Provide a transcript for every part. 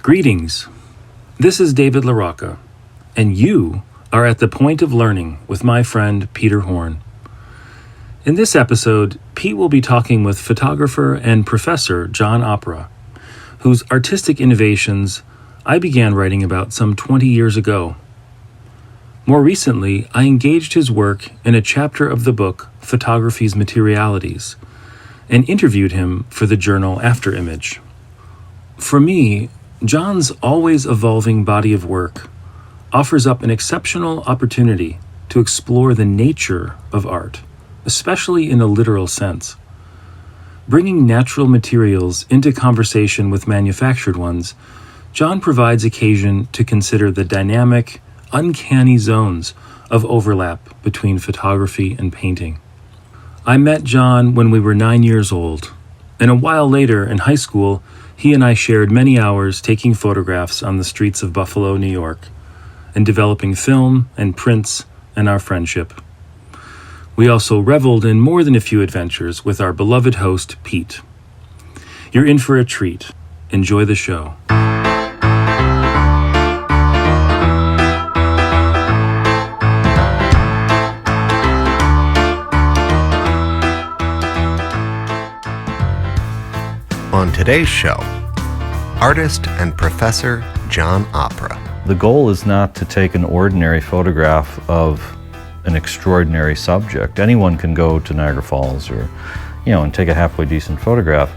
Greetings. This is David LaRocca, and you are at the Point of Learning with my friend Peter Horn. In this episode, Pete will be talking with photographer and professor John Opera, whose artistic innovations I began writing about some 20 years ago. More recently, I engaged his work in a chapter of the book Photography's Materialities, and interviewed him for the journal After Image. For me, John's always evolving body of work offers up an exceptional opportunity to explore the nature of art, especially in a literal sense. Bringing natural materials into conversation with manufactured ones, John provides occasion to consider the dynamic, uncanny zones of overlap between photography and painting. I met John when we were 9 years old, and a while later in high school, he and I shared many hours taking photographs on the streets of Buffalo, New York, and developing film and prints in our friendship. We also reveled in more than a few adventures with our beloved host, Pete. You're in for a treat. Enjoy the show. On today's show, artist and professor John Opera. The goal is not to take an ordinary photograph of an extraordinary subject. Anyone can go to Niagara Falls or, and take a halfway decent photograph.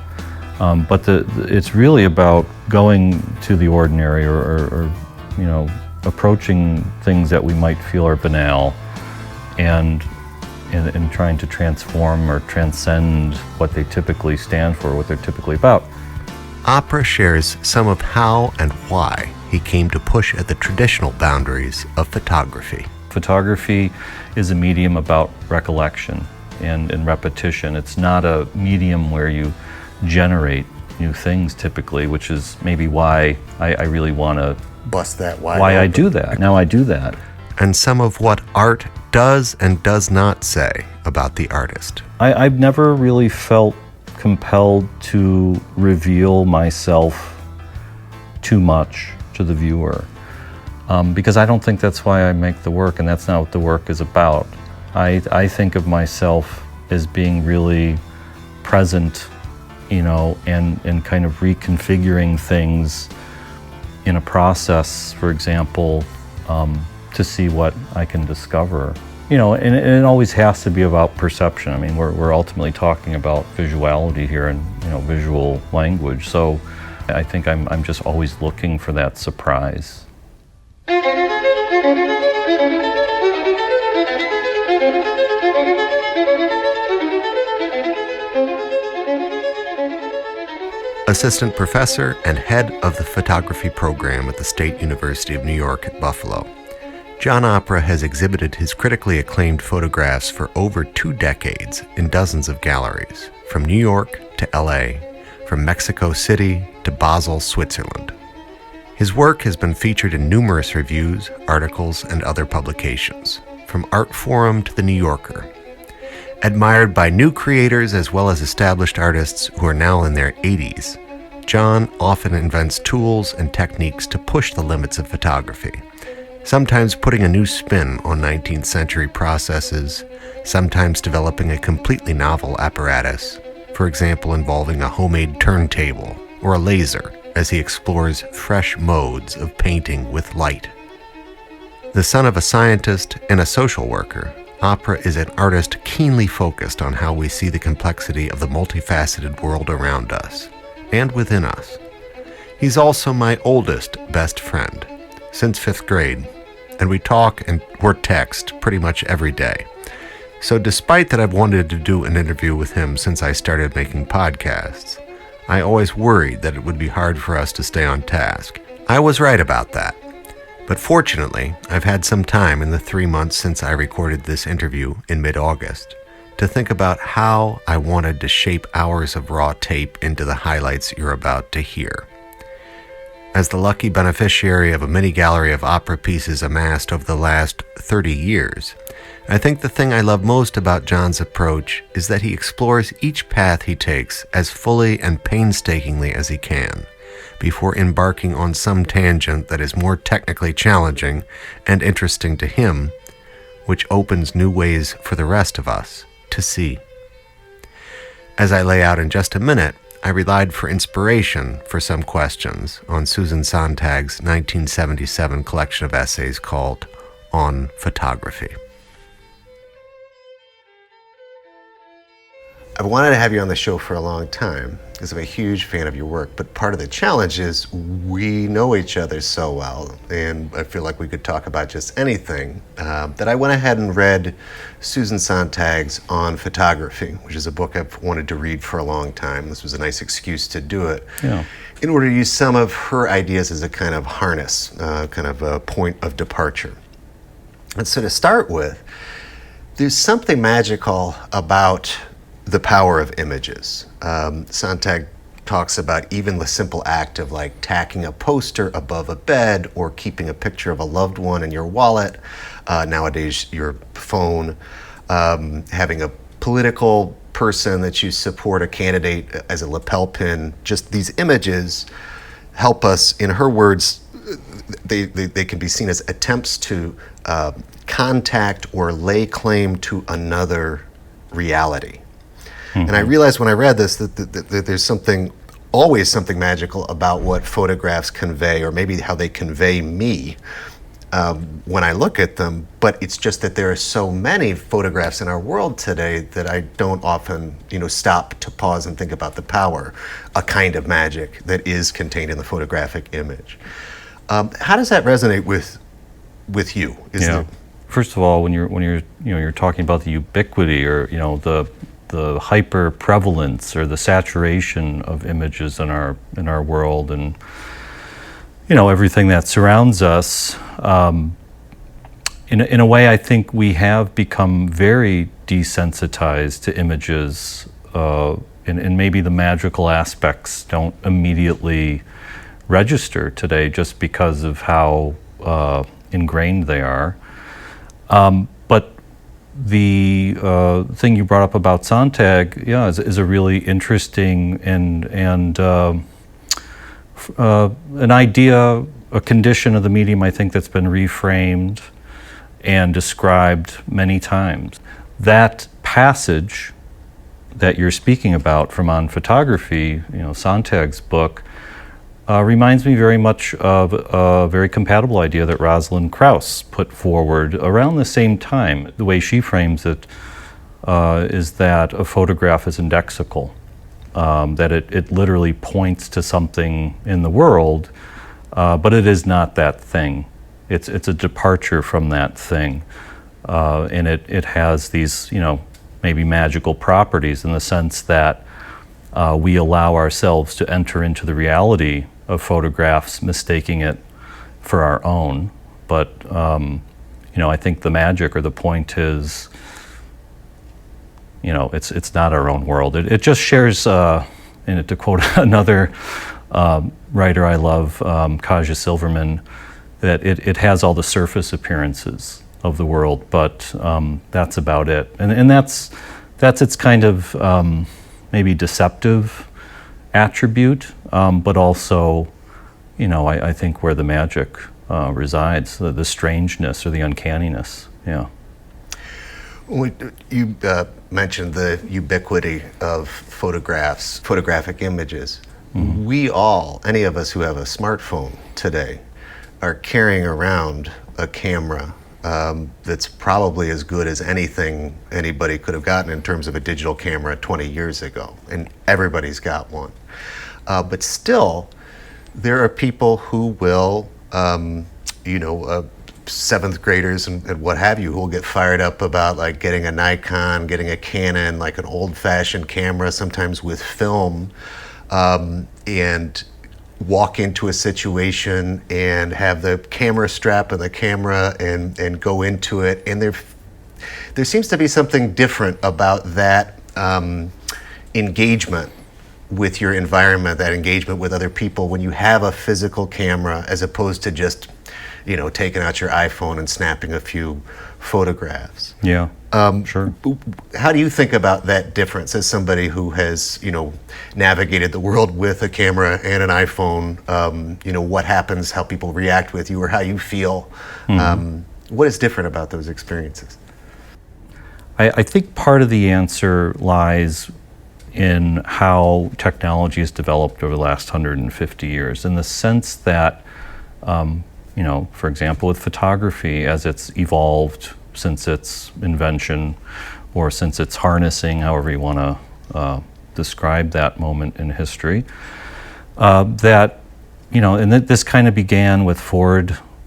But it's really about going to the ordinary or approaching things that we might feel are banal and trying to transform or transcend what they typically stand for, what they're typically about. Opera shares some of how and why he came to push at the traditional boundaries of photography. Photography is a medium about recollection and repetition. It's not a medium where you generate new things typically, which is maybe why I really want to bust that wide why open. I do that. Now I do that. And some of what art does and does not say about the artist. I've never really felt compelled to reveal myself too much to the viewer, because I don't think that's why I make the work, and that's not what the work is about. I think of myself as being really present, and kind of reconfiguring things in a process, for example, to see what I can discover. And it always has to be about perception. I mean, we're ultimately talking about visuality here and, visual language. So I think I'm just always looking for that surprise. Assistant professor and head of the photography program at the State University of New York at Buffalo, John Opera has exhibited his critically acclaimed photographs for over 2 decades in dozens of galleries, from New York to LA, from Mexico City to Basel, Switzerland. His work has been featured in numerous reviews, articles, and other publications, from ArtForum to The New Yorker. Admired by new creators as well as established artists who are now in their 80s, John often invents tools and techniques to push the limits of photography, sometimes putting a new spin on 19th-century processes, sometimes developing a completely novel apparatus, for example involving a homemade turntable or a laser as he explores fresh modes of painting with light. The son of a scientist and a social worker, Opera is an artist keenly focused on how we see the complexity of the multifaceted world around us and within us. He's also my oldest best friend, since 5th grade, and we talk or text pretty much every day. So despite that I've wanted to do an interview with him since I started making podcasts, I always worried that it would be hard for us to stay on task. I was right about that. But fortunately, I've had some time in the 3 months since I recorded this interview in mid-August to think about how I wanted to shape hours of raw tape into the highlights you're about to hear. As the lucky beneficiary of a mini gallery of opera pieces amassed over the last 30 years, I think the thing I love most about John's approach is that he explores each path he takes as fully and painstakingly as he can, before embarking on some tangent that is more technically challenging and interesting to him, which opens new ways for the rest of us to see. As I lay out in just a minute, I relied for inspiration for some questions on Susan Sontag's 1977 collection of essays called On Photography. I've wanted to have you on the show for a long time because I'm a huge fan of your work, but part of the challenge is we know each other so well, and I feel like we could talk about just anything, that I went ahead and read Susan Sontag's On Photography, which is a book I've wanted to read for a long time. This was a nice excuse to do it, in order to use some of her ideas as a kind of harness, kind of a point of departure. And so to start with, there's something magical about the power of images. Sontag talks about even the simple act of like tacking a poster above a bed or keeping a picture of a loved one in your wallet, nowadays your phone, having a political person that you support, a candidate as a lapel pin. Just these images help us, in her words, they can be seen as attempts to contact or lay claim to another reality. And I realized when I read this that there's always something magical about what photographs convey, or maybe how they convey me when I look at them. But it's just that there are so many photographs in our world today that I don't often, stop to pause and think about the power, a kind of magic that is contained in the photographic image. How does that resonate with you? First of all, when you're talking about the ubiquity, or the hyper prevalence or the saturation of images in our world, and everything that surrounds us, in a way I think we have become very desensitized to images, and maybe the magical aspects don't immediately register today just because of how ingrained they are. But the thing you brought up about Sontag, is a really interesting and an idea, a condition of the medium, I think, that's been reframed and described many times. That passage that you're speaking about from On Photography, Sontag's book, reminds me very much of a very compatible idea that Rosalind Krauss put forward around the same time. The way she frames it is that a photograph is indexical, that it literally points to something in the world, but it is not that thing. It's a departure from that thing, and it has these maybe magical properties in the sense that we allow ourselves to enter into the reality of photographs, mistaking it for our own. But I think the magic or the point is, it's not our own world. It just shares, and to quote another writer I love, Kaja Silverman, that it has all the surface appearances of the world, but that's about it. And that's its kind of maybe deceptive attribute, but also, I think where the magic resides, the strangeness or the uncanniness. You mentioned the ubiquity of photographic images. Mm-hmm. We all, any of us who have a smartphone today, are carrying around a camera that's probably as good as anything anybody could have gotten in terms of a digital camera 20 years ago, and everybody's got one. But still, there are people who will, seventh graders and what have you, who will get fired up about like getting a Nikon, getting a Canon, like an old-fashioned camera, sometimes with film, and walk into a situation and have the camera strap and the camera and go into it. And there seems to be something different about that engagement with your environment, that engagement with other people when you have a physical camera, as opposed to just taking out your iPhone and snapping a few photographs. Yeah. Sure. How do you think about that difference as somebody who has, navigated the world with a camera and an iPhone? What happens, how people react with you, or how you feel? What is different about those experiences? I think part of the answer lies in how technology has developed over the last 150 years, in the sense that, for example, with photography, as it's evolved since its invention, or since its harnessing, however you want to describe that moment in history, and this kind of began with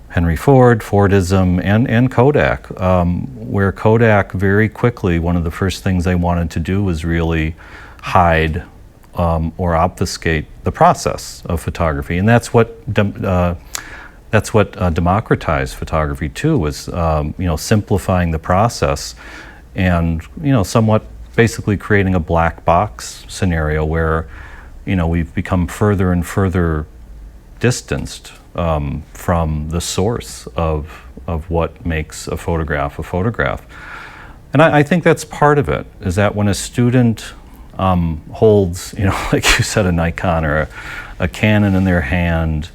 Henry Ford, Fordism, and Kodak, where Kodak very quickly, one of the first things they wanted to do was really hide or obfuscate the process of photography, and that's what democratized photography too, was simplifying the process, and somewhat basically creating a black box scenario where we've become further and further distanced from the source of what makes a photograph. And I think that's part of it, is that when a student holds, like you said, a Nikon or a Canon in their hand,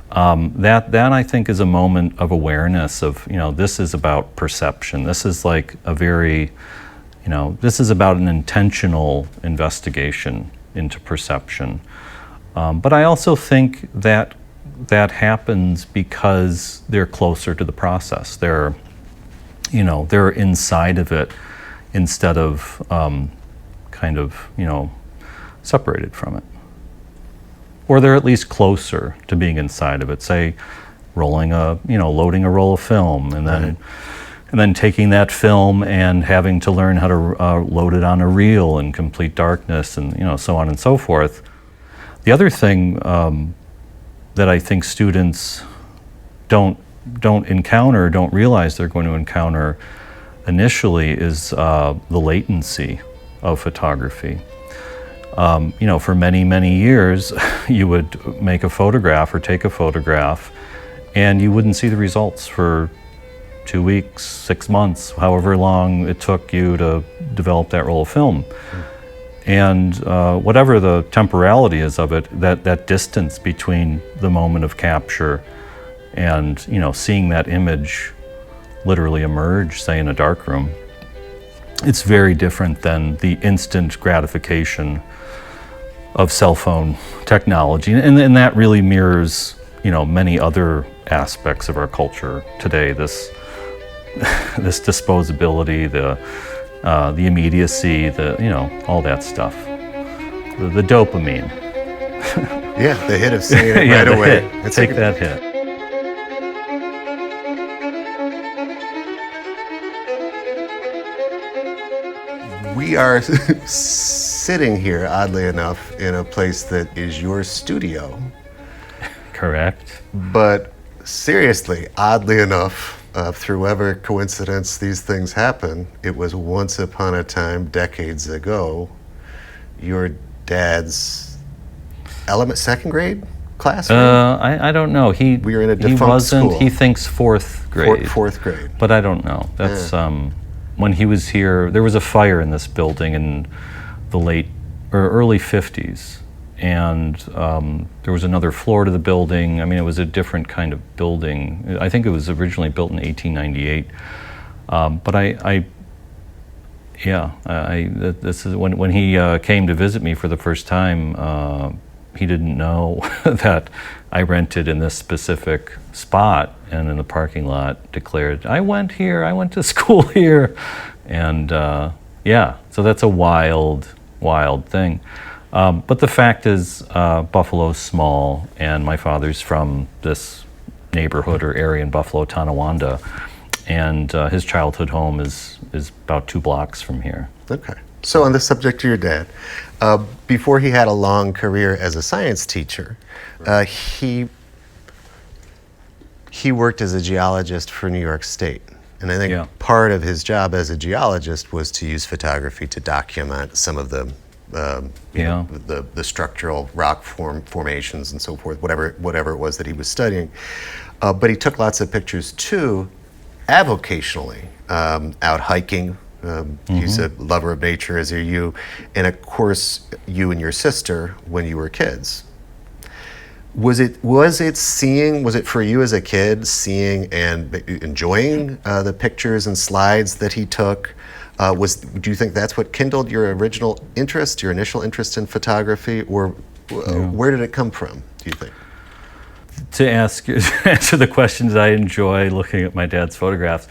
that I think is a moment of awareness of, this is about perception. This is like a very, this is about an intentional investigation into perception. But I also think that happens because they're closer to the process. They're inside of it instead of separated from it. Or they're at least closer to being inside of it. Say, loading a roll of film, and then taking that film and having to learn how to load it on a reel in complete darkness, and so on and so forth. The other thing that I think students don't realize they're going to encounter initially is the latency of photography. For many, many years, you would make a photograph or take a photograph, and you wouldn't see the results for 2 weeks, 6 months, however long it took you to develop that roll of film. And whatever the temporality is of it, that distance between the moment of capture and seeing that image literally emerge, say in a darkroom, it's very different than the instant gratification of cell phone technology, and that really mirrors many other aspects of our culture today. This disposability, the immediacy, all that stuff, the dopamine. Yeah, the hit of seeing it right away. Take that hit. We are sitting here, oddly enough, in a place that is your studio. Correct. But seriously, oddly enough, through whatever coincidence these things happen, it was once upon a time, decades ago, your dad's second grade class? I don't know. We were in a defunct school. He thinks fourth grade. Fourth grade. But I don't know. That's when he was here. There was a fire in this building in the early 50s, and there was another floor to the building. I mean, it was a different kind of building. I think it was originally built in 1898. But this is when he came to visit me for the first time. He didn't know that I rented in this specific spot, and in the parking lot declared, I went to school here. And so that's a wild thing. But the fact is, Buffalo's small, and my father's from this neighborhood or area in Buffalo, Tonawanda, and his childhood home is about 2 blocks from here. Okay. So on the subject of your dad, before he had a long career as a science teacher, he worked as a geologist for New York State. And I think part of his job as a geologist was to use photography to document some of the the structural rock formations and so forth, whatever it was that he was studying. But he took lots of pictures too, avocationally, out hiking He's a lover of nature, as are you. And of course, you and your sister when you were kids. Was it for you as a kid, seeing and enjoying the pictures and slides that he took? Do you think that's what kindled your initial interest in photography, or where did it come from, do you think? To answer the questions, I enjoy looking at my dad's photographs.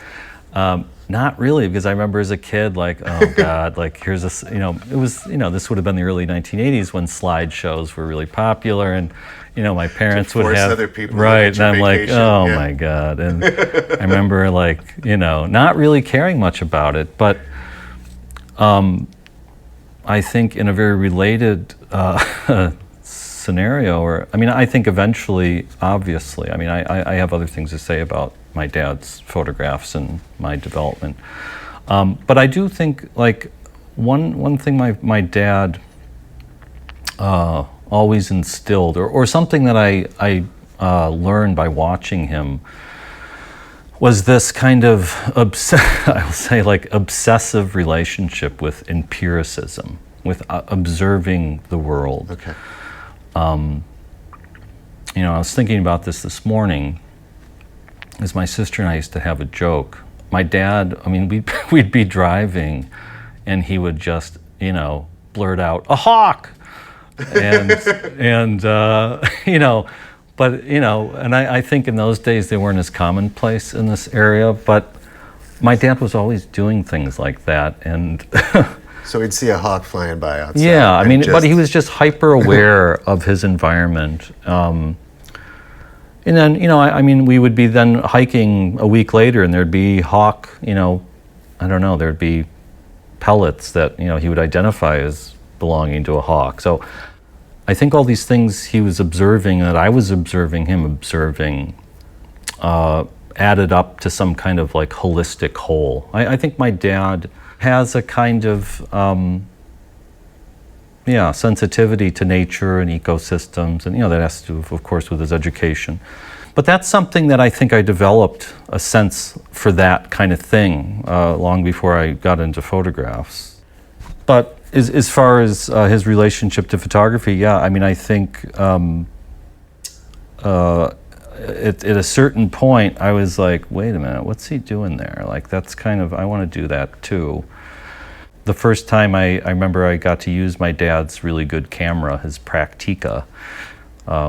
Not really, because I remember as a kid, like, oh God, like here's this, it was, this would have been the early 1980s when slideshows were really popular, and, my parents would have, other people right, and I'm like, oh yeah. my God. And I remember like, not really caring much about it, but I think in a very related scenario, I think eventually, obviously, I have other things to say about my dad's photographs and my development. But I do think, like, one thing my dad always instilled, or something that I learned by watching him, was this kind of, I'll say, like, obsessive relationship with empiricism, with observing the world. Okay. I was thinking about this morning, as my sister and I used to have a joke. My dad, we'd be driving, and he would just, blurt out, "A hawk!" and and I think in those days they weren't as commonplace in this area, but my dad was always doing things like that, and so we'd see a hawk flying by outside. Yeah, but he was just hyper aware of his environment. And then, we would be then hiking a week later, and there'd be hawk, there'd be pellets that, he would identify as belonging to a hawk. So I think all these things he was observing, that I was observing him observing, added up to some kind of like holistic whole. I think my dad has a kind of sensitivity to nature and ecosystems, and that has to do, of course, with his education. But that's something that I think I developed a sense for that kind of thing long before I got into photographs. But as far as his relationship to photography, I think at a certain point I was like, wait a minute, what's he doing there? Like, that's kind of, I want to do that too. The first time I remember I got to use my dad's really good camera, his Praktika,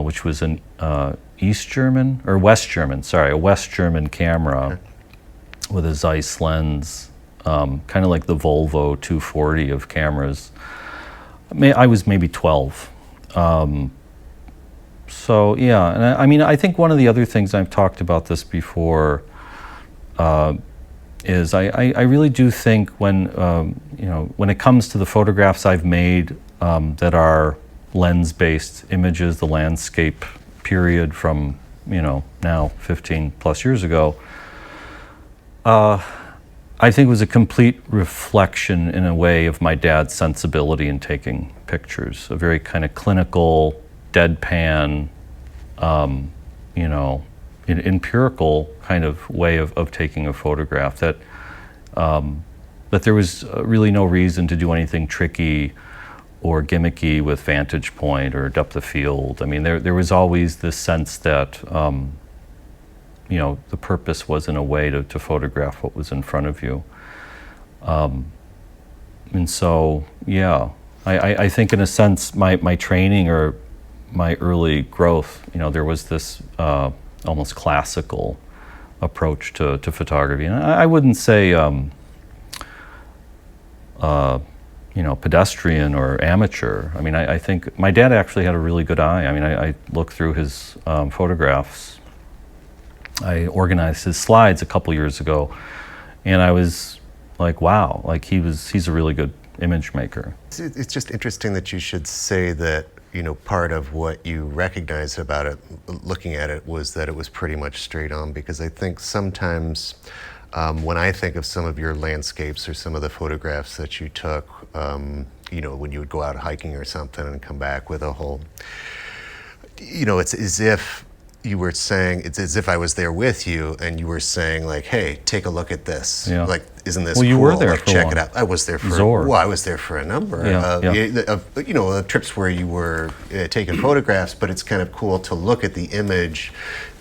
which was an a West German camera with a Zeiss lens, kind of like the Volvo 240 of cameras. I was maybe 12. So yeah, and I think one of the other things, I've talked about this before, is I really do think when it comes to the photographs I've made that are lens-based images, the landscape period from now 15 plus years ago, I think it was a complete reflection in a way of my dad's sensibility in taking pictures, a very kind of clinical, deadpan, empirical kind of way of taking a photograph, that there was really no reason to do anything tricky or gimmicky with vantage point or depth of field. There was always this sense that the purpose was in a way to photograph what was in front of you. And so, yeah, I think in a sense my training or my early growth, there was this almost classical approach to photography. And I wouldn't say, pedestrian or amateur. I think my dad actually had a really good eye. I looked through his photographs. I organized his slides a couple years ago, and I was like, wow, like he's a really good image maker. It's just interesting that you should say that, part of what you recognized about it, looking at it, was that it was pretty much straight on, because I think sometimes when I think of some of your landscapes or some of the photographs that you took, when you would go out hiking or something and come back with a whole, it's as if, you were saying, it's as if I was there with you, and you were saying like, "Hey, take a look at this. Yeah. Like, isn't this Well, you cool? were there like, for check one. it out." I was there for Zor. well, I was there for a number of trips where you were taking photographs. But it's kind of cool to look at the image.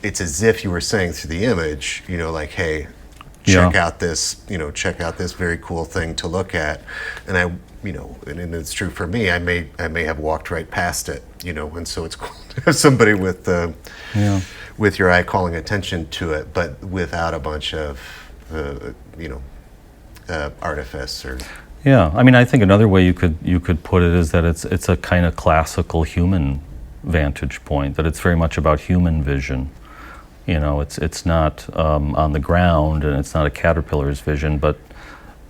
It's as if you were saying through the image, like, "Hey, check out this, check out this very cool thing to look at." And and it's true for me. I may have walked right past it, and so it's cool to have somebody with your eye calling attention to it, but without a bunch of artifice or. Yeah, I mean, I think another way you could put it is that it's a kind of classical human vantage point. That it's very much about human vision. It's not on the ground, and it's not a caterpillar's vision, but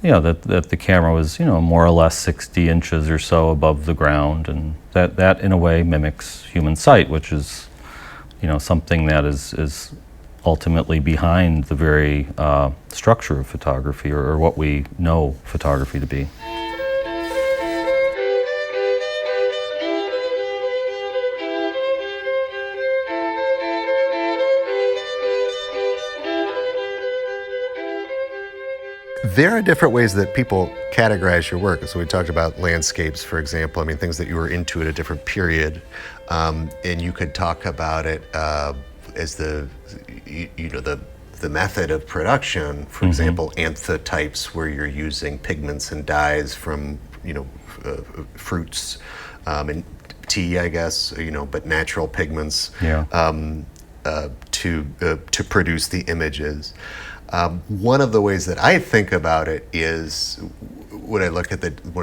that the camera was more or less 60 inches or so above the ground, and that in a way mimics human sight, which is something that is ultimately behind the very structure of photography, or what we know photography to be. There are different ways that people categorize your work. So we talked about landscapes, for example. I mean, things that you were into at a different period, and you could talk about it as the method of production. For example, anthrotypes, where you're using pigments and dyes from fruits and tea, I guess. But natural pigments to produce the images. One of the ways that I think about it is when I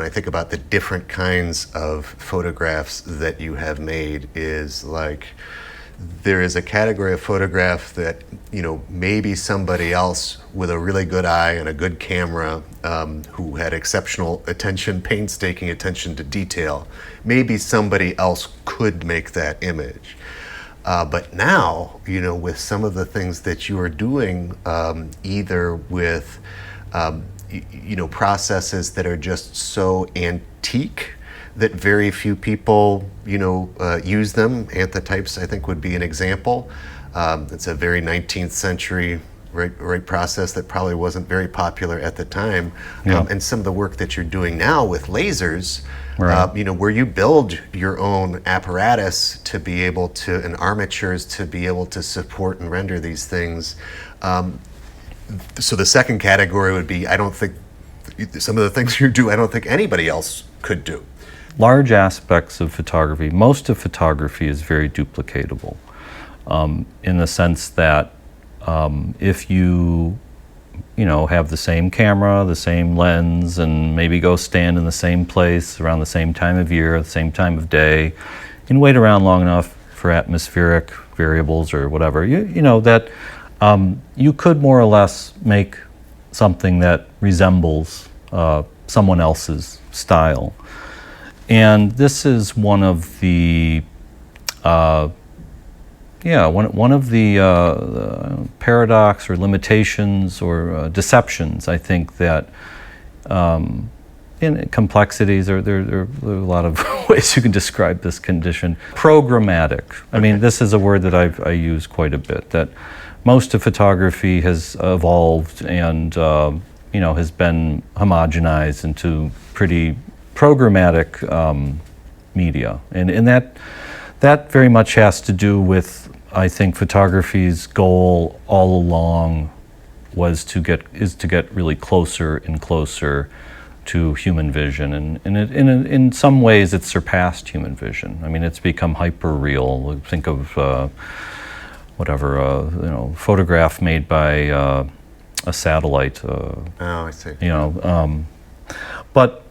think about the different kinds of photographs that you have made, is like there is a category of photograph that maybe somebody else with a really good eye and a good camera, who had exceptional attention, painstaking attention to detail, maybe somebody else could make that image. But now, with some of the things that you are doing, either with, processes that are just so antique that very few people, use them. Anthrotypes, I think, would be an example. It's a very 19th century right process that probably wasn't very popular at the time. And some of the work that you're doing now with lasers, where you build your own apparatus to be able to, and armatures to be able to support and render these things. So the second category would be, I don't think some of the things you do, I don't think anybody else could do. Large aspects of photography, most of photography is very duplicatable, in the sense that if you have the same camera, the same lens, and maybe go stand in the same place around the same time of year, the same time of day, and wait around long enough for atmospheric variables or whatever, you could more or less make something that resembles someone else's style. And this is one of the paradox or limitations or deceptions, I think, that in complexities, there are a lot of ways you can describe this condition. Programmatic. I mean, this is a word that I use quite a bit, that most of photography has evolved and has been homogenized into pretty programmatic media. And that very much has to do with, I think, photography's goal all along is to get really closer and closer to human vision, and in some ways it's surpassed human vision. I mean, it's become hyper real. Think of photograph made by a satellite. I see. But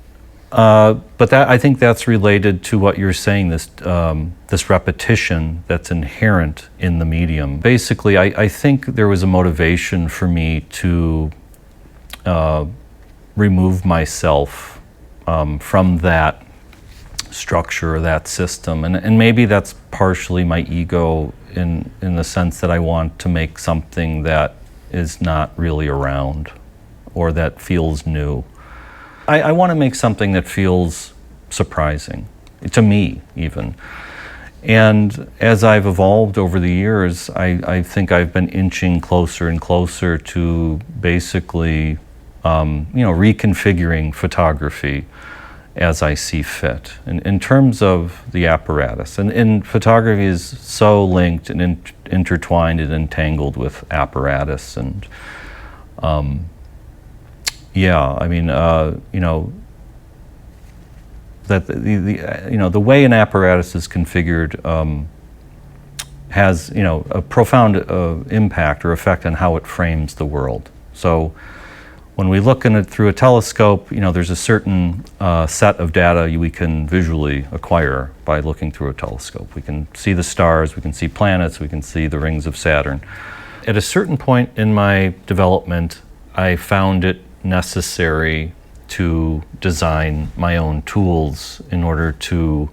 that, I think that's related to what you're saying, this repetition that's inherent in the medium. Basically, I think there was a motivation for me to remove myself from that structure, that system. And maybe that's partially my ego in the sense that I want to make something that is not really around or that feels new. I want to make something that feels surprising, to me even. And as I've evolved over the years, I think I've been inching closer and closer to basically, reconfiguring photography as I see fit in terms of the apparatus. And photography is so linked and intertwined and entangled with apparatus. And that the way an apparatus is configured has a profound impact or effect on how it frames the world. So when we look at it through a telescope, there's a certain set of data we can visually acquire by looking through a telescope. We can see the stars, we can see planets, we can see the rings of Saturn. At a certain point in my development, I found it necessary to design my own tools in order to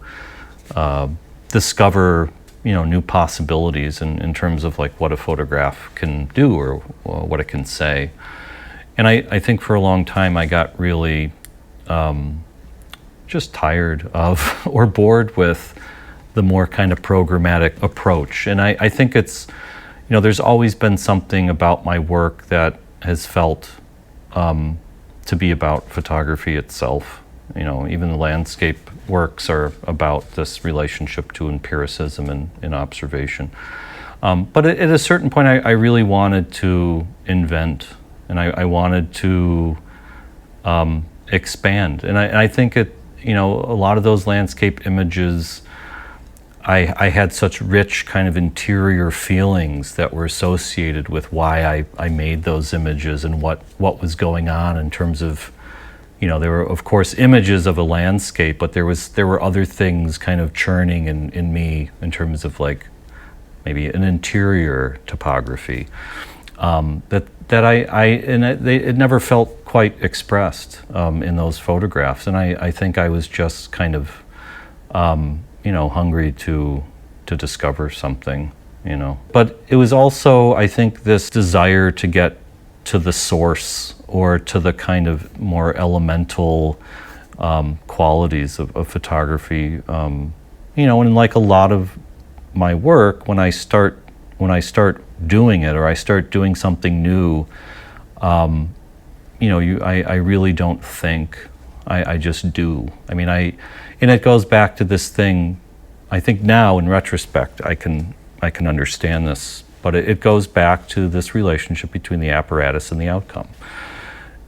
discover new possibilities in terms of like what a photograph can do or what it can say. And I think for a long time I got really just tired of or bored with the more kind of programmatic approach. And I think it's, there's always been something about my work that has felt to be about photography itself. Even the landscape works are about this relationship to empiricism and observation. But at a certain point I really wanted to invent, and I wanted to expand. And I think a lot of those landscape images, I had such rich kind of interior feelings that were associated with why I made those images and what was going on in terms of, there were of course images of a landscape, but there were other things kind of churning in me in terms of like maybe an interior topography. It never felt quite expressed in those photographs, and I think I was just kind of hungry to discover something, But it was also, I think, this desire to get to the source or to the kind of more elemental qualities of photography. And like a lot of my work, when I start doing it or I start doing something new, I really don't think. I just do. And it goes back to this thing. I think now, in retrospect, I can understand this, but it goes back to this relationship between the apparatus and the outcome.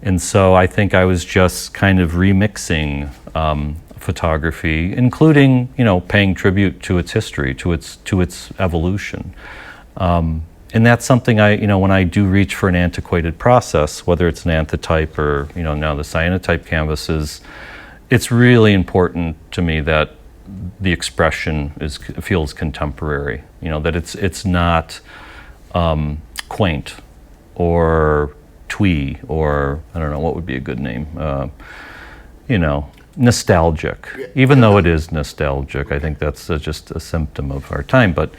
And so I think I was just kind of remixing photography, including paying tribute to its history, to its evolution. And that's something when I do reach for an antiquated process, whether it's an anthotype or now the cyanotype canvases, it's really important to me that the expression feels contemporary. That it's not quaint or twee or I don't know what would be a good name. Nostalgic. Even though it is nostalgic, I think that's just a symptom of our time. But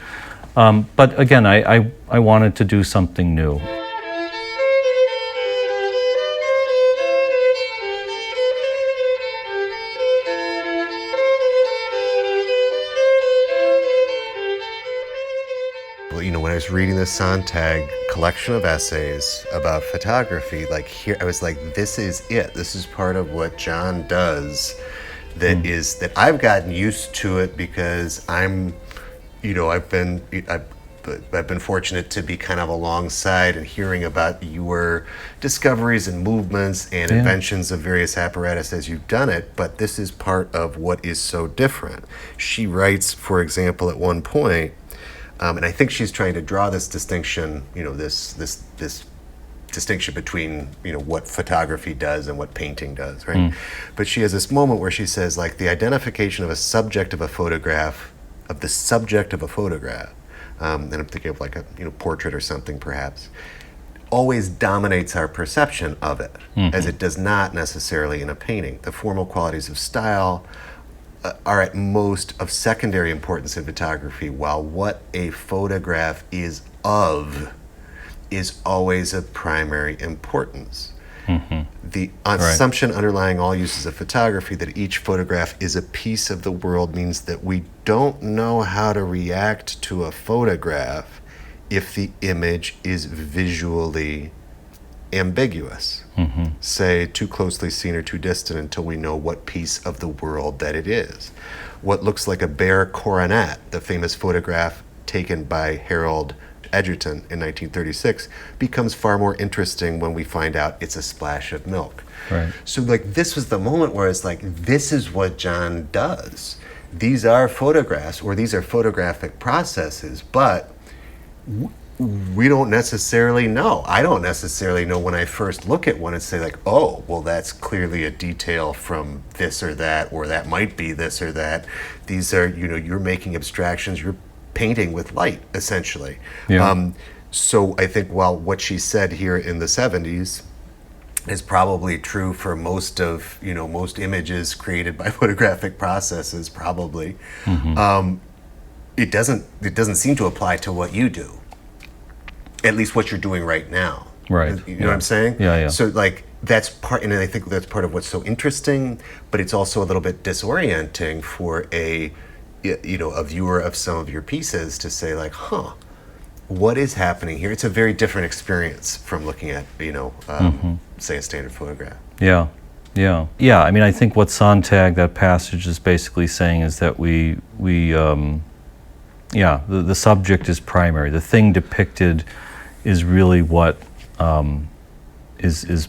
again, I wanted to do something new. When I was reading the Sontag collection of essays about photography, here I was like, this is it. This is part of what John does that I've gotten used to it because I've been fortunate to be kind of alongside and hearing about your discoveries and movements and inventions of various apparatus as you've done it, but this is part of what is so different. She writes, for example, at one point, and I think she's trying to draw this distinction, this distinction between, what photography does and what painting does, right? But she has this moment where she says, like, the identification of a subject of a photograph, of the subject of a photograph, and I'm thinking of like a portrait or something perhaps, always dominates our perception of it, as it does not necessarily in a painting. The formal qualities of style are at most of secondary importance in photography, while what a photograph is of is always of primary importance. The assumption underlying all uses of photography that each photograph is a piece of the world means that we don't know how to react to a photograph if the image is visually ambiguous. Say, too closely seen or too distant until we know what piece of the world that it is. What looks like a bare coronet, the famous photograph taken by Harold Edgerton in 1936, becomes far more interesting when we find out it's a splash of milk. Right. So like this was the moment where it's like, this is what John does. These are photographs, or these are photographic processes, but we don't necessarily know. I don't necessarily know when I first look at one and say like, oh, well, that's clearly a detail from this or that might be this or that. These are, you're making abstractions, you're painting with light, essentially. Yeah. So I think while what she said here in the 70s is probably true for most of, most images created by photographic processes, probably, it doesn't seem to apply to what you do. At least what you're doing right now. Right. You know what I'm saying? Yeah. So like that's part, and I think that's part of what's so interesting, but it's also a little bit disorienting for a viewer of some of your pieces to say like, what is happening here? It's a very different experience from looking at, say a standard photograph. Yeah. I mean, I think what Sontag, that passage, is basically saying is that the subject is primary. The thing depicted is really what is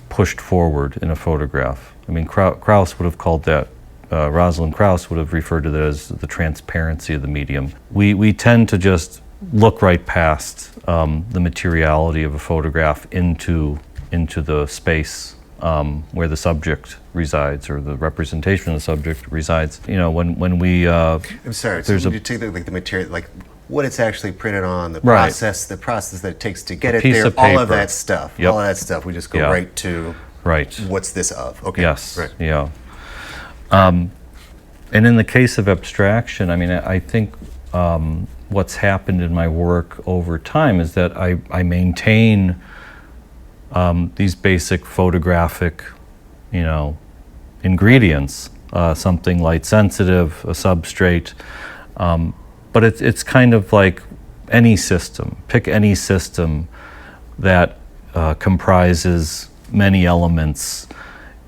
pushed forward in a photograph. I mean, Krauss would have called that, Rosalind Krauss would have referred to that as the transparency of the medium. We tend to just look right past the materiality of a photograph into the space where the subject resides, or the representation of the subject resides. When we I'm sorry. So you take the material, like what it's actually printed on, the process that it takes to get it there, all of that stuff. Yep. All of that stuff. We just go right to what's this of? Okay. Yes. Right. Yeah. And in the case of abstraction, I mean, I think what's happened in my work over time is that I maintain these basic photographic, ingredients, something light sensitive, a substrate, but it's kind of like any system. Pick any system that comprises many elements,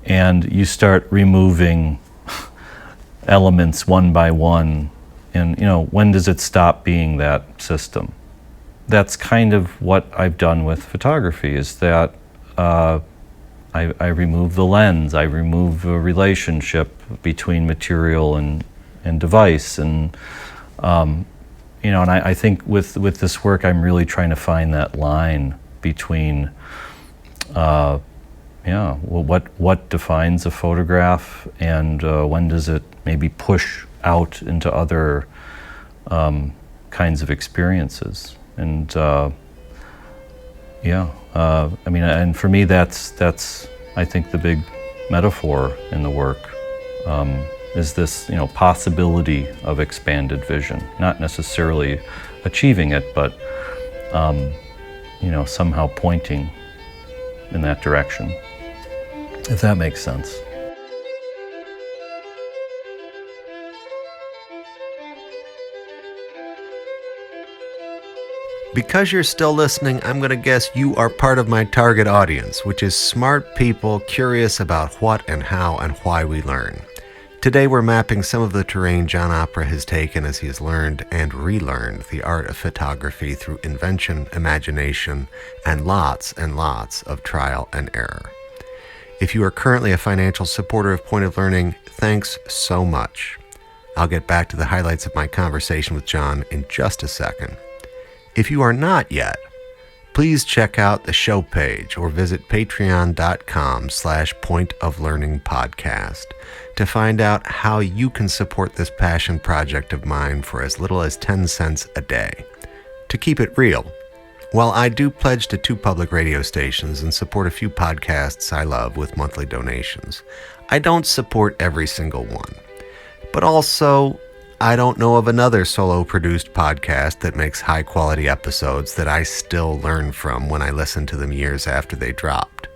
and you start removing elements one by one, and when does it stop being that system? That's kind of what I've done with photography, is that I remove the lens, I remove the relationship between material and device, and and I think with this work I'm really trying to find that line between what defines a photograph, and when does it maybe push out into other kinds of experiences. And I mean, and for me, that's I think the big metaphor in the work, is this possibility of expanded vision, not necessarily achieving it, but somehow pointing in that direction, if that makes sense. Because you're still listening, I'm going to guess you are part of my target audience, which is smart people curious about what and how and why we learn. Today we're mapping some of the terrain John Opera has taken as he has learned and relearned the art of photography through invention, imagination, and lots of trial and error. If you are currently a financial supporter of Point of Learning, thanks so much. I'll get back to the highlights of my conversation with John in just a second. If you are not yet, please check out the show page or visit patreon.com/pointoflearningpodcast to find out how you can support this passion project of mine for as little as 10 cents a day. To keep it real, while I do pledge to 2 public radio stations and support a few podcasts I love with monthly donations, I don't support every single one. But also, I don't know of another solo-produced podcast that makes high-quality episodes that I still learn from when I listen to them years after they dropped.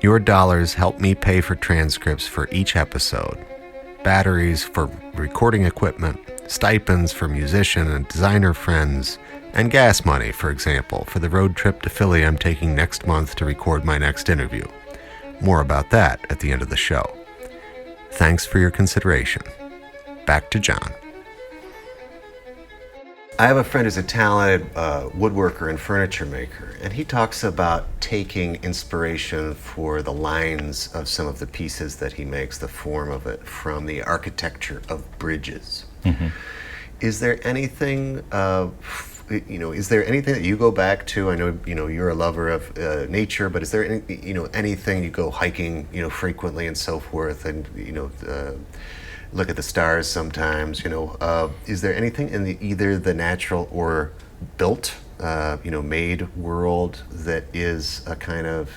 Your dollars help me pay for transcripts for each episode, batteries for recording equipment, stipends for musician and designer friends, and gas money, for example, for the road trip to Philly I'm taking next month to record my next interview. More about that at the end of the show. Thanks for your consideration. Back to John. I have a friend who's a talented woodworker and furniture maker, and he talks about taking inspiration for the lines of some of the pieces that he makes, the form of it, from the architecture of bridges. Mm-hmm. Is there anything, is there anything that you go back to? I know, you're a lover of nature, but is there anything you go hiking, frequently and so forth, and, look at the stars sometimes, is there anything in either the natural or built, made world that is a kind of,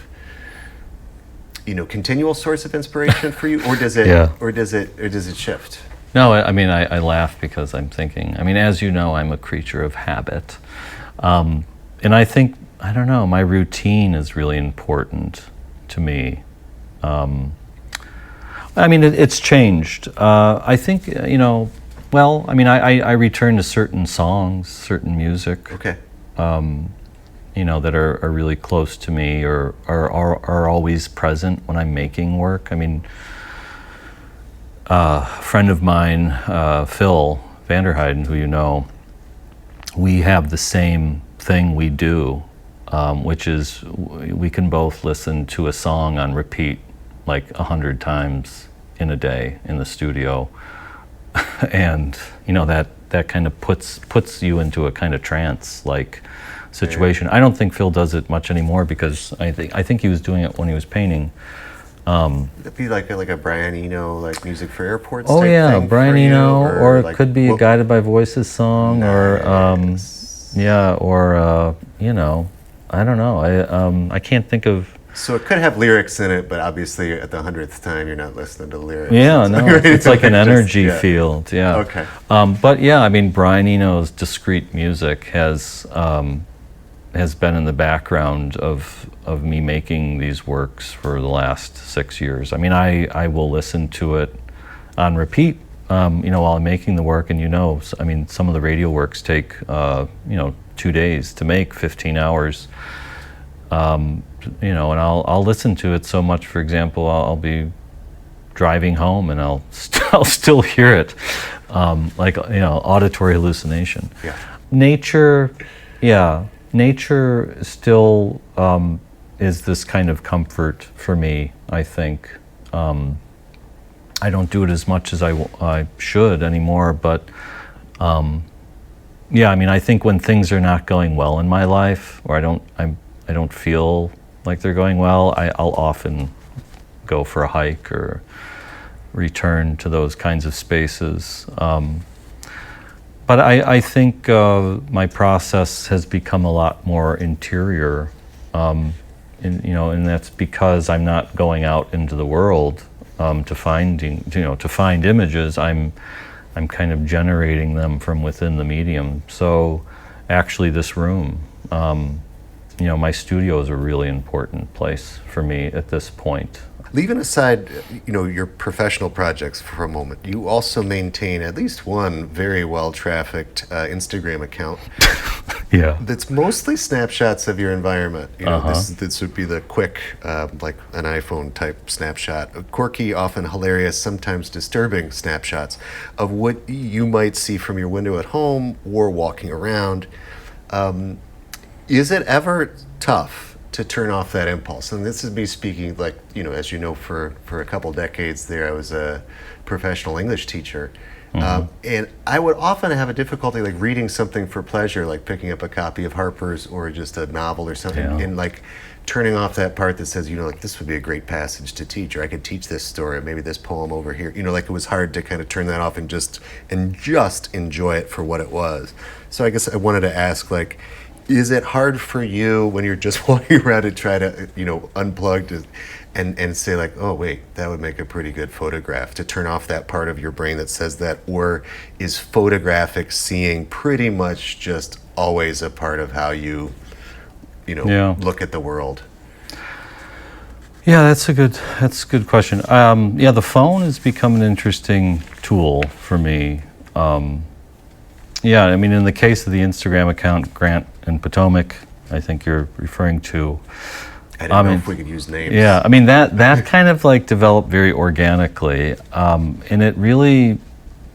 continual source of inspiration for you, or does it, Yeah. or does it shift? No, I laugh because I'm thinking, as you know, I'm a creature of habit. And I think, my routine is really important to me. It's changed. I think, I return to certain songs, certain music. Okay. That are really close to me or are always present when I'm making work. A friend of mine, Phil Vanderheiden, who you know, we have the same thing we do, which is we can both listen to a song on repeat like 100 times in a day in the studio. And that kind of puts you into a kind of trance-like situation. I don't think Phil does it much anymore because I think he was doing it when he was painting. It'd be like a Brian Eno, like music for airports. Oh type yeah, thing Brian for you, Eno, or it like, could be a Guided by Voices song, Nice. I don't know. I can't think of. So it could have lyrics in it, but obviously at the 100th time you're not listening to the lyrics. Yeah, no, it's like an energy yeah. field. Yeah. Okay. But yeah, Brian Eno's discrete music has been in the background of me making these works for the last 6 years. I will listen to it on repeat, while I'm making the work, and some of the radio works take 2 days to make, 15 hours. And I'll listen to it so much. For example, I'll be driving home and I'll still hear it, auditory hallucination. Yeah. Nature still is this kind of comfort for me, I think. I don't do it as much as I should anymore, but I think when things are not going well in my life, or I don't feel like they're going well, I'll often go for a hike or return to those kinds of spaces. But I think my process has become a lot more interior, and that's because I'm not going out into the world to find images. I'm kind of generating them from within the medium. So actually, this room, my studio is a really important place for me at this point. Leaving aside, your professional projects for a moment, you also maintain at least one very well-trafficked Instagram account. Yeah. That's mostly snapshots of your environment. Uh-huh. This would be the quick, like an iPhone type snapshot. Quirky, often hilarious, sometimes disturbing snapshots of what you might see from your window at home or walking around. Is it ever tough to turn off that impulse? And this is me speaking, like, as you know, for a couple decades there, I was a professional English teacher. Mm-hmm. And I would often have a difficulty like reading something for pleasure, like picking up a copy of Harper's or just a novel or something, Yeah. and like turning off that part that says, like, this would be a great passage to teach, or I could teach this story, or maybe this poem over here. Like, it was hard to kind of turn that off and just enjoy it for what it was. So I guess I wanted to ask, like, is it hard for you when you're just walking around to try to, unplug and say like, oh wait, that would make a pretty good photograph, to turn off that part of your brain that says that? Or is photographic seeing pretty much just always a part of how you, Yeah. look at the world? Yeah, that's a good question. Yeah, the phone has become an interesting tool for me. Yeah, I mean, in the case of the Instagram account, Grant and Potomac, I think you're referring to. I didn't know if we could use names. Yeah, I mean, that kind of like developed very organically. And it really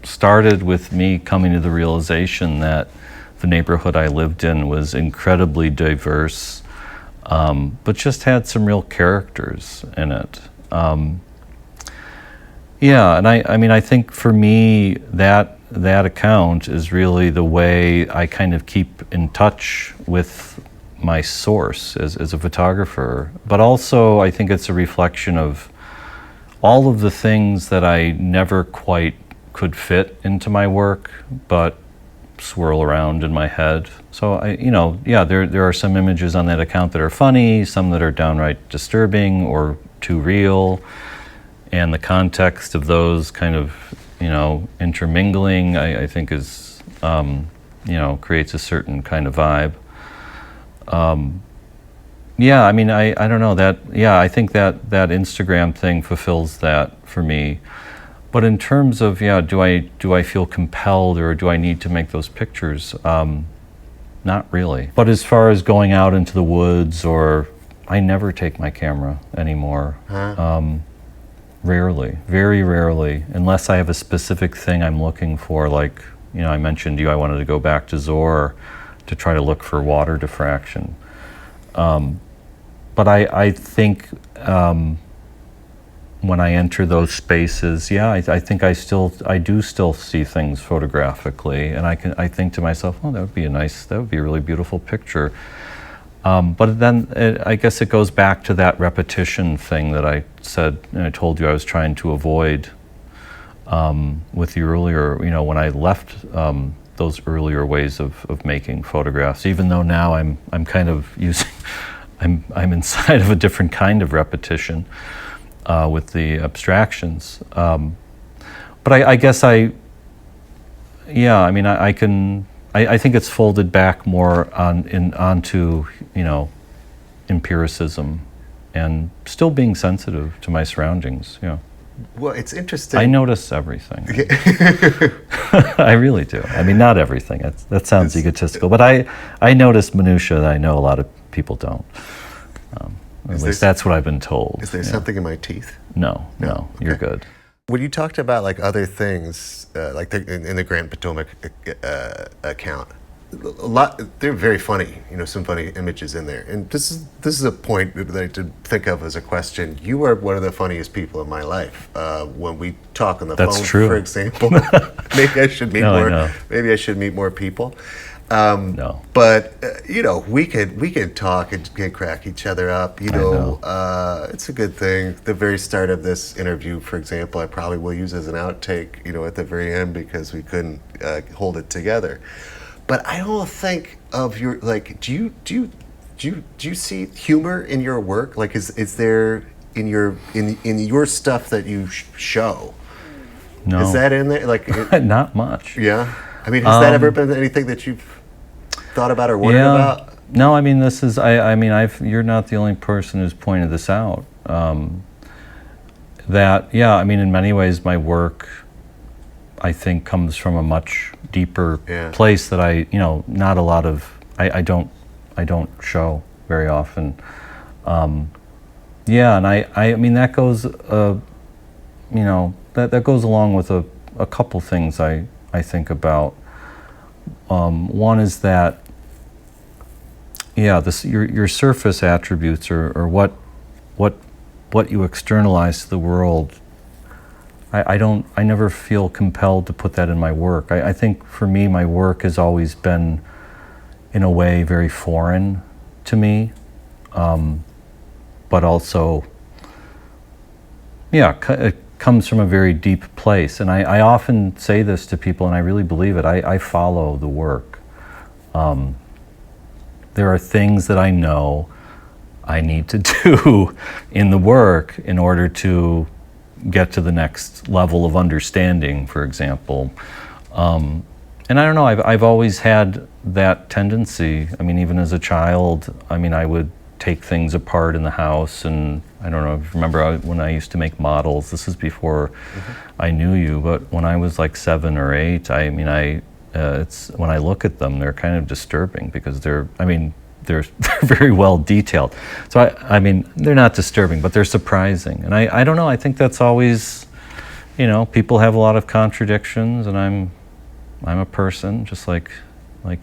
started with me coming to the realization that the neighborhood I lived in was incredibly diverse, but just had some real characters in it. Yeah, and I mean, I think for me, that account is really the way I kind of keep in touch with my source as a photographer. But also, I think it's a reflection of all of the things that I never quite could fit into my work, but swirl around in my head. So there are some images on that account that are funny, some that are downright disturbing or too real, and the context of those kind of intermingling, I think is creates a certain kind of vibe. Yeah, I mean, I don't know that. Yeah, I think that Instagram thing fulfills that for me. But in terms of do I feel compelled or do I need to make those pictures? Not really. But as far as going out into the woods, or I never take my camera anymore. Rarely, very rarely, unless I have a specific thing I'm looking for. Like I mentioned to you, I wanted to go back to Zor to try to look for water diffraction. But I think when I enter those spaces, I think I do still see things photographically, and I think to myself, oh, that would be a really beautiful picture. But then I guess it goes back to that repetition thing that I said, and I told you I was trying to avoid with the earlier, when I left those earlier ways of making photographs, even though now I'm kind of using, I'm inside of a different kind of repetition with the abstractions. But I guess I think it's folded back more onto empiricism and still being sensitive to my surroundings. Well, it's interesting. I notice everything. I really do. I mean, not everything. That sounds egotistical, but I notice minutia that I know a lot of people don't. At least that's what I've been told. Is there something in my teeth? No, okay. You're good. When you talked about like other things, like in the Grant Potomac account, they're very funny. Some funny images in there. And this is a point that I did think of as a question. You are one of the funniest people in my life. When we talk on the phone, true. For example, maybe I should meet more. Maybe I should meet more people. No. But we could talk and crack each other up. It's a good thing. The very start of this interview, for example, I probably will use as an outtake. At the very end, because we couldn't hold it together. But I don't think of your Do you see humor in your work? Like, is there in your stuff that you show? No. Is that in there? Like, not much. Yeah. I mean, has that ever been anything that you've thought about or worried about? No, I mean, this is, you're not the only person who's pointed this out. In many ways, my work, I think, comes from a much deeper place that not a lot of, I don't show very often. And I mean, that goes, that goes along with a couple things I think about. One is that, your surface attributes or what you externalize to the world. I never feel compelled to put that in my work. I think for me, my work has always been, in a way, very foreign to me, but also, it comes from a very deep place. And I often say this to people, and I really believe it. I follow the work. There are things that I know I need to do in the work in order to get to the next level of understanding, for example. And I don't know, I've always had that tendency. I mean, even as a child, I would take things apart in the house. And I don't know if you remember when I used to make models. This is before I knew you, but when I was like 7 or 8, it's when I look at them, they're kind of disturbing because they're very well detailed. So I mean, they're not disturbing, but they're surprising. And I don't know, I think that's always, people have a lot of contradictions, and I'm a person just like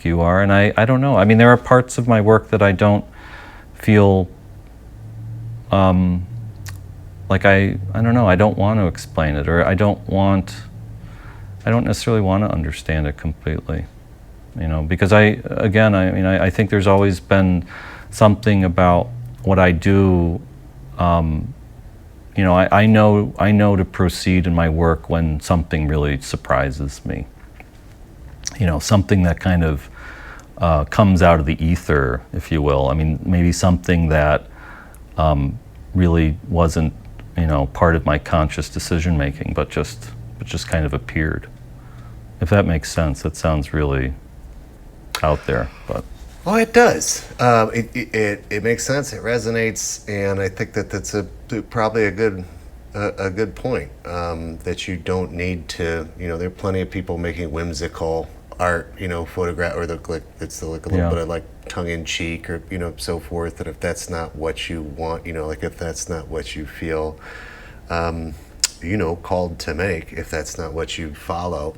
you are. And I don't know. I mean, there are parts of my work that I don't feel like I don't know, I don't want to explain it, or I don't necessarily want to understand it completely. Because I think there's always been something about what I do. I know to proceed in my work when something really surprises me. Something that kind of comes out of the ether, if you will. I mean, maybe something that really wasn't, part of my conscious decision making, but just kind of appeared. If that makes sense. That sounds really out there, but oh, it does. It makes sense. It resonates, and I think that's probably a good point. That you don't need to. There are plenty of people making whimsical art. Photograph, or it's a little bit of like tongue in cheek, or so forth. And if that's not what you want, if that's not what you feel, called to make, if that's not what you follow.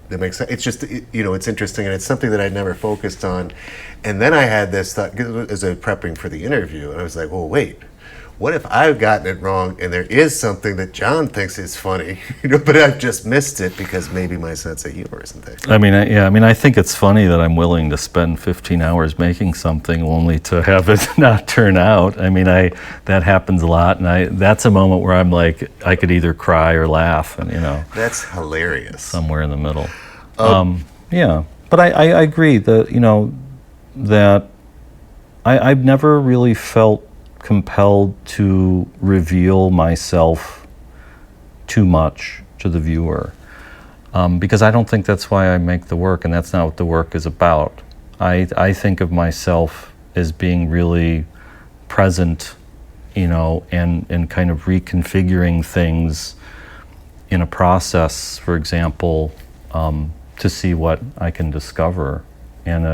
That makes sense. It's just, it's interesting, and it's something that I'd never focused on. And then I had this thought, as I was prepping for the interview, and I was like, well, wait, what if I've gotten it wrong and there is something that John thinks is funny, but I've just missed it because maybe my sense of humor isn't there. I think it's funny that I'm willing to spend 15 hours making something only to have it not turn out. That happens a lot, and that's a moment where I'm like, I could either cry or laugh, and That's hilarious. Somewhere in the middle. But I agree that, that I've never really felt compelled to reveal myself too much to the viewer, because I don't think that's why I make the work, and that's not what the work is about. I think of myself as being really present, and kind of reconfiguring things in a process, for example, to see what I can discover. And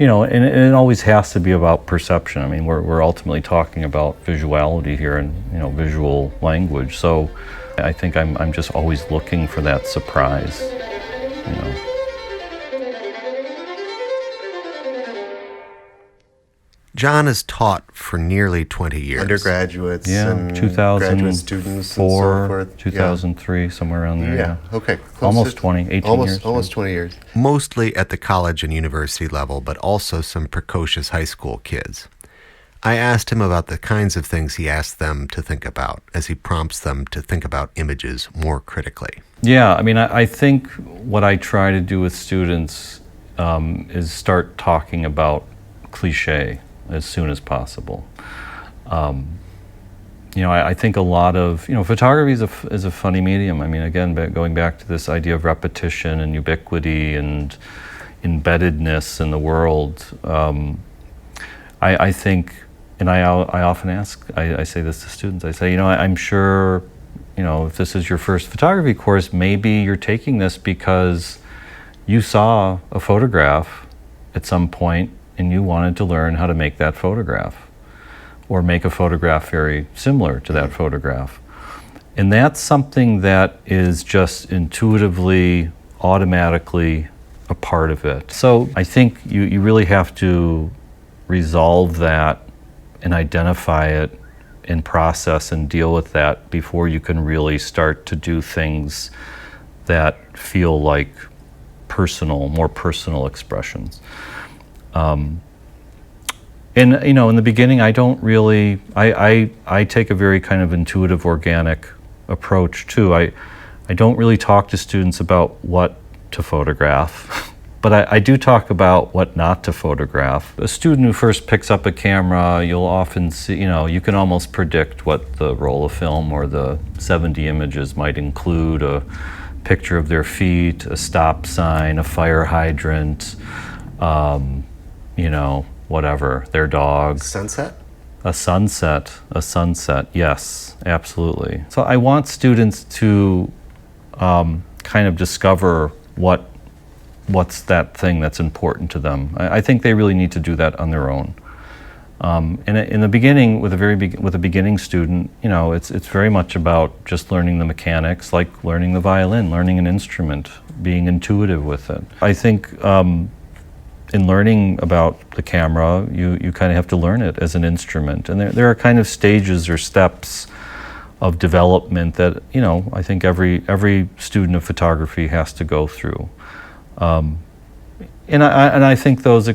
and it always has to be about perception. We're ultimately talking about visuality here, and visual language. So I think I'm just always looking for that surprise. John has taught for nearly 20 years. Undergraduates and 2004, graduate students and so forth. 2003, somewhere around there. Yeah, okay. Almost 20, 18 years. Almost 20 years. Mostly at the college and university level, but also some precocious high school kids. I asked him about the kinds of things he asked them to think about as he prompts them to think about images more critically. Yeah, I think what I try to do with students is start talking about cliche as soon as possible. I think a lot of, photography is a funny medium. Again, going back to this idea of repetition and ubiquity and embeddedness in the world, I think, and I often ask, I say this to students, I say, I'm sure, if this is your first photography course, maybe you're taking this because you saw a photograph at some point and you wanted to learn how to make that photograph, or make a photograph very similar to that photograph. And that's something that is just intuitively, automatically a part of it. So I think you really have to resolve that and identify it and process and deal with that before you can really start to do things that feel like more personal expressions. And in the beginning, I don't really, I take a very kind of intuitive, organic approach too. I don't really talk to students about what to photograph, but I do talk about what not to photograph. A student who first picks up a camera, you'll often see, you can almost predict what the roll of film or the 70 images might include: a picture of their feet, a stop sign, a fire hydrant, whatever, their dog. Sunset? A sunset, yes, absolutely. So I want students to kind of discover what's that thing that's important to them. I think they really need to do that on their own. And in the beginning, with a beginning student, it's very much about just learning the mechanics, like learning the violin, learning an instrument, being intuitive with it. I think in learning about the camera, you kind of have to learn it as an instrument, and there are kind of stages or steps of development that I think every student of photography has to go through. And I think those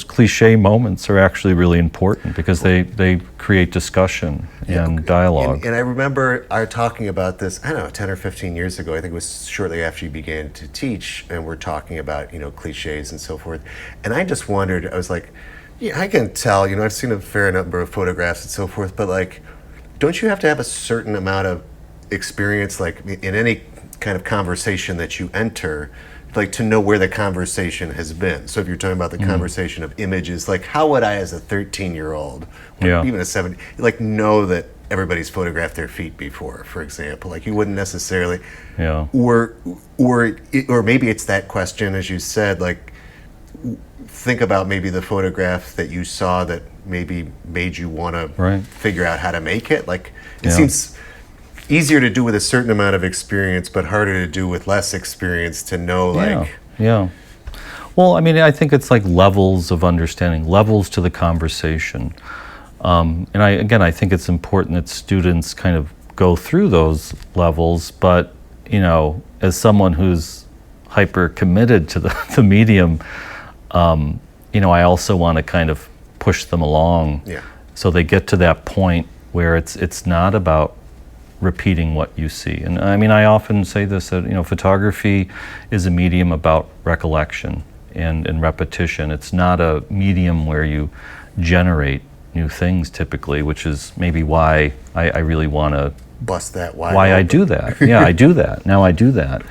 cliche moments are actually really important because they create discussion and dialogue. And I remember our talking about this, I don't know, 10 or 15 years ago. I think it was shortly after you began to teach, and we're talking about, cliches and so forth. And I just wondered, I was like, yeah, I can tell, I've seen a fair number of photographs and so forth, but like, don't you have to have a certain amount of experience, like in any kind of conversation that you enter, like to know where the conversation has been? So if you're talking about the conversation of images, like how would I as a 13-year-old, or even a 7, like know that everybody's photographed their feet before, for example? Like you wouldn't necessarily, or maybe it's that question, as you said, like think about maybe the photograph that you saw that maybe made you want to figure out how to make it. Like it seems easier to do with a certain amount of experience, but harder to do with less experience to know, like... Yeah. Well, I mean, I think it's like levels of understanding, levels to the conversation. And I think it's important that students kind of go through those levels, but, as someone who's hyper committed to the medium, I also want to kind of push them along so they get to that point where it's not about repeating what you see. And I mean, I often say this, that photography is a medium about recollection and repetition. It's not a medium where you generate new things typically, which is maybe why I really want to bust that wide why open. I do that. Yeah, I do that. Now I do that.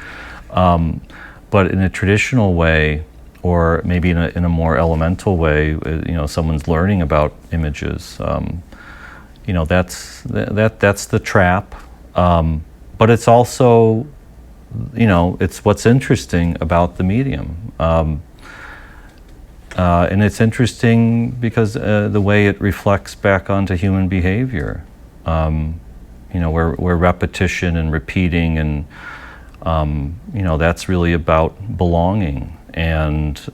But in a traditional way, or maybe in a more elemental way, someone's learning about images. That's the trap, but it's also, it's what's interesting about the medium, and it's interesting because the way it reflects back onto human behavior, where repetition and repeating and that's really about belonging and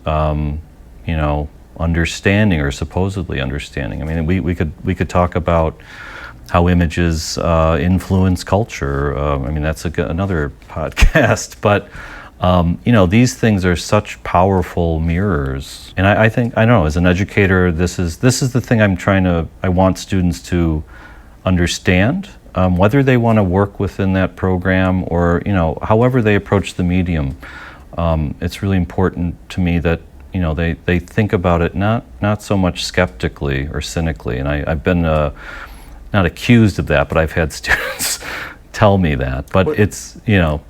understanding, or supposedly understanding. I mean, we could talk about how images influence culture. I mean, that's another podcast. But these things are such powerful mirrors. And I think, I don't know, as an educator, this is the thing I want students to understand, whether they want to work within that program or however they approach the medium. It's really important to me that they think about it not so much skeptically or cynically, and I've been not accused of that, but I've had students tell me that. But it's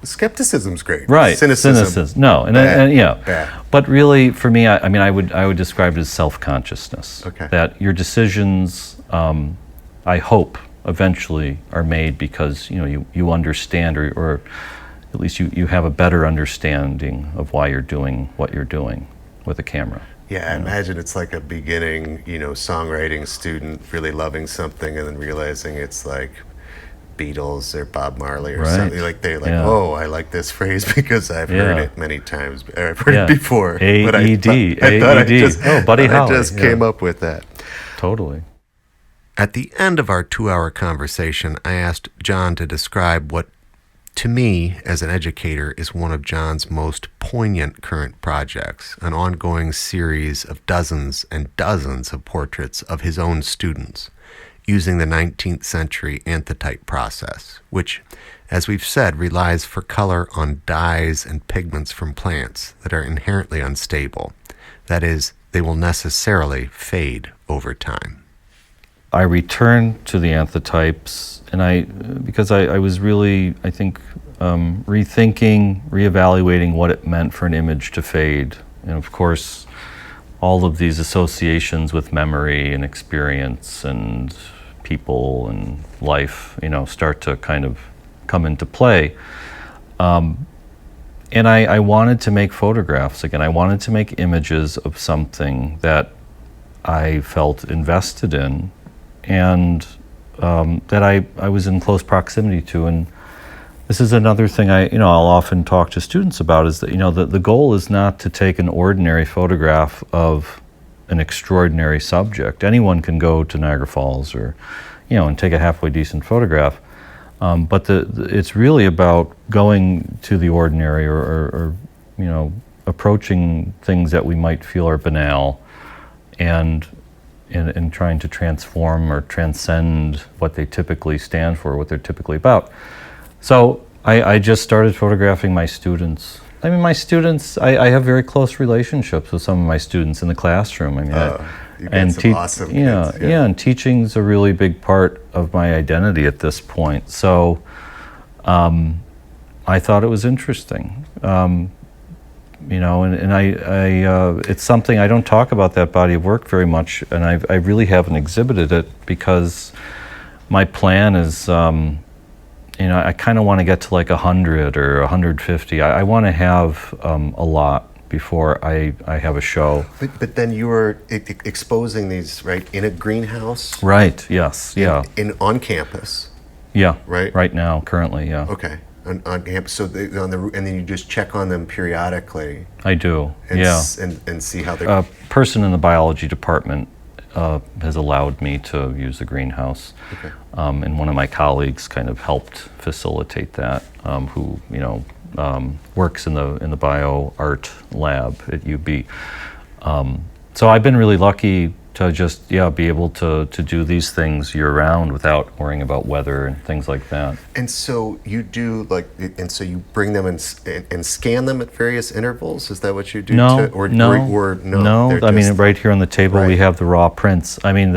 skepticism's great, right? Cynicism, no, bad. But really, for me, I would describe it as self-consciousness. Okay. That your decisions, I hope, eventually are made because you understand or at least you have a better understanding of why you're doing what you're doing with a camera. Yeah, I imagine it's like a beginning, songwriting student really loving something and then realizing it's like Beatles or Bob Marley or something. Like they're like, oh, I like this phrase because I've heard it many times. I've heard it before. AED. Buddy Holly. I just came up with that. Totally. At the end of our 2-hour conversation, I asked John to describe what, to me, as an educator, is one of John's most poignant current projects, an ongoing series of dozens and dozens of portraits of his own students, using the 19th-century anthotype process, which, as we've said, relies for color on dyes and pigments from plants that are inherently unstable. That is, they will necessarily fade over time. I returned to the anthotypes, and because I was really, I think, rethinking, reevaluating what it meant for an image to fade. And of course, all of these associations with memory and experience and people and life, start to kind of come into play. And I wanted to make photographs again. I wanted to make images of something that I felt invested in and that I was in close proximity to. And this is another thing I'll often talk to students about is that, the goal is not to take an ordinary photograph of an extraordinary subject. Anyone can go to Niagara Falls or, and take a halfway decent photograph. But it's really about going to the ordinary or approaching things that we might feel are banal and trying to transform or transcend what they typically stand for, what they're typically about. So I just started photographing my students. I mean, my students, I have very close relationships with some of my students in the classroom. I mean, awesome kids. And teaching's a really big part of my identity at this point. So I thought it was interesting. It's something I don't talk about that body of work very much, and I really haven't exhibited it because my plan is, I kind of want to get to like 100 or 150. I want to have a lot before I have a show. But then you were exposing these, right, in a greenhouse? Right, yes, yeah. On campus? Yeah, right? Right now, currently, yeah. Okay, on campus. So and then you just check on them periodically? I do, and yeah. And see how they're... A person in the biology department has allowed me to use the greenhouse. Okay. And one of my colleagues kind of helped facilitate that, who, works in the bio art lab at UB. So I've been really lucky to just be able to do these things year round without worrying about weather and things like that. And so you do so you bring them and scan them at various intervals? Is that what you do? No. No. I mean, right here on the table we have the raw prints. I mean,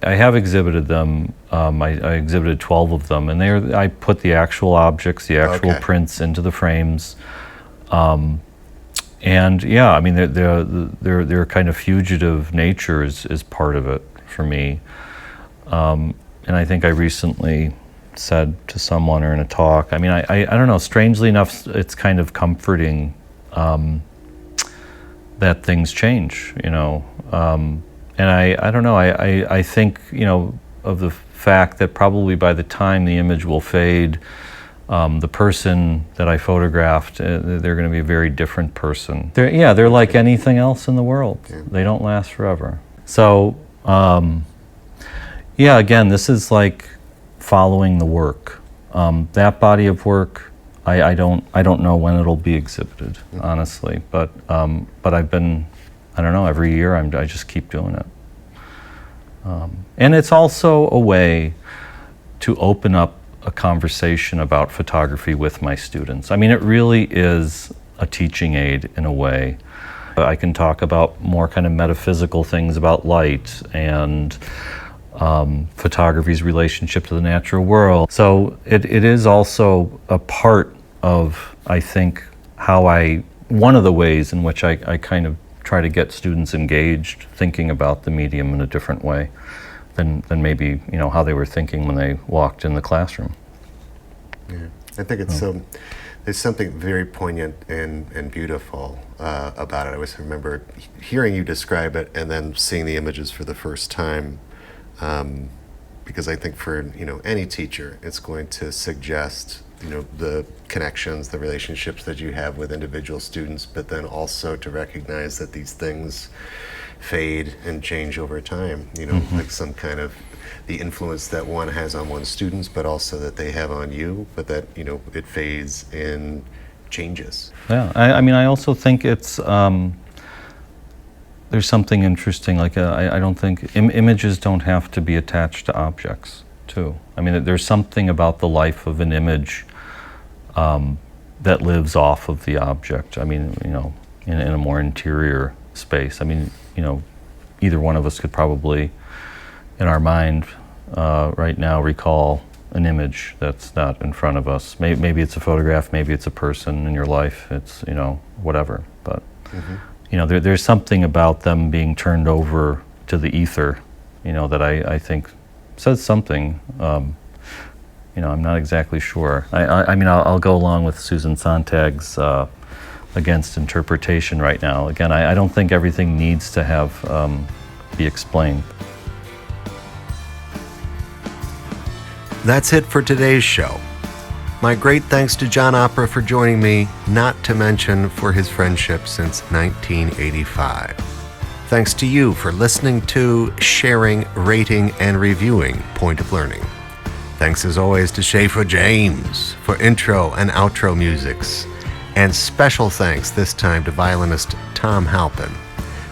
I have exhibited them. I exhibited 12 of them, and I put the actual objects, the actual prints into the frames. And I mean, their kind of fugitive nature is part of it for me. And I think I recently said to someone or in a talk, I mean, I don't know, strangely enough, it's kind of comforting that things change, and I don't know, I think, of the fact that probably by the time the image will fade, the person that I photographed, they're going to be a very different person. They're like anything else in the world. Yeah. They don't last forever. So, again, this is like following the work. That body of work, I don't know when it'll be exhibited, honestly. But I've been, I don't know, every year I just keep doing it. And it's also a way to open up a conversation about photography with my students. I mean, it really is a teaching aid in a way. I can talk about more kind of metaphysical things about light and photography's relationship to the natural world. So it is also a part of, I think, one of the ways in which I kind of try to get students engaged, thinking about the medium in a different way than maybe how they were thinking when they walked in the classroom. Yeah, I think it's there's something very poignant and beautiful about it. I always remember hearing you describe it and then seeing the images for the first time, because I think for any teacher, it's going to suggest the connections, the relationships that you have with individual students, but then also to recognize that these things fade and change over time, like some kind of the influence that one has on one's students, but also that they have on you, but that, it fades and changes. Yeah, I mean, I also think it's, there's something interesting, like I don't think, images don't have to be attached to objects, too. I mean, there's something about the life of an image that lives off of the object. I mean, in a more interior space. I mean, either one of us could probably, in our mind, right now, recall an image that's not in front of us. Maybe it's a photograph, maybe it's a person in your life. It's whatever. But there's something about them being turned over to the ether, that I think says something. I'm not exactly sure. I'll go along with Susan Sontag's against interpretation right now. Again, I don't think everything needs to have be explained. That's it for today's show. My great thanks to John Opera for joining me, not to mention for his friendship since 1985. Thanks to you for listening to, sharing, rating, and reviewing Point of Learning. Thanks as always to Schaefer James for intro and outro musics. And special thanks this time to violinist Tom Halpin,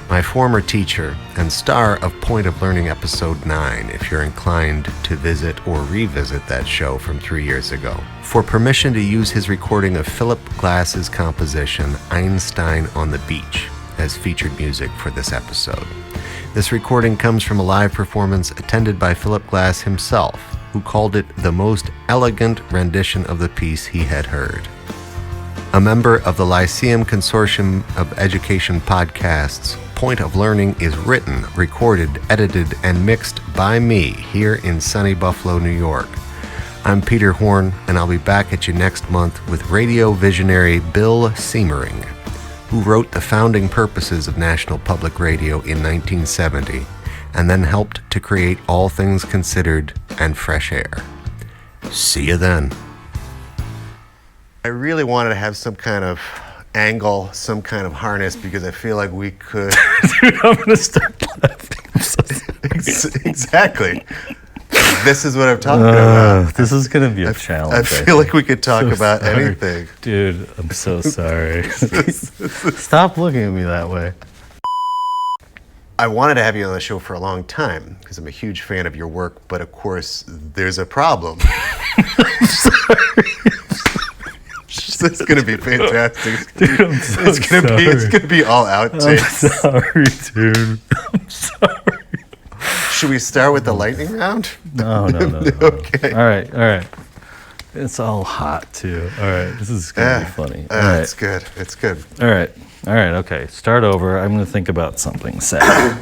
my former teacher and star of Point of Learning Episode 9, if you're inclined to visit or revisit that show from 3 years ago, for permission to use his recording of Philip Glass's composition Einstein on the Beach as featured music for this episode. This recording comes from a live performance attended by Philip Glass himself, who called it the most elegant rendition of the piece he had heard. A member of the Lyceum Consortium of Education podcasts, Point of Learning is written, recorded, edited, and mixed by me here in sunny Buffalo, New York. I'm Peter Horn, and I'll be back at you next month with radio visionary Bill Siemering, who wrote the founding purposes of National Public Radio in 1970, and then helped to create All Things Considered and Fresh Air. See you then. I really wanted to have some kind of angle, some kind of harness, because I feel like we could... Dude, I'm going to start laughing. I'm so sorry. Exactly. This is what I'm talking about. This is going to be a challenge. I feel like we could talk about anything. Dude, I'm so sorry. Stop looking at me that way. I wanted to have you on the show for a long time because I'm a huge fan of your work, but of course, there's a problem. I'm sorry. It's going to be fantastic. Dude, I'm so It's going to be all outtakes. I'm sorry, dude. I'm sorry. Should we start with the lightning round? No. Okay. All right. It's all hot, too. All right, this is going to be funny. All right. It's good. All right, okay. Start over. I'm going to think about something sad.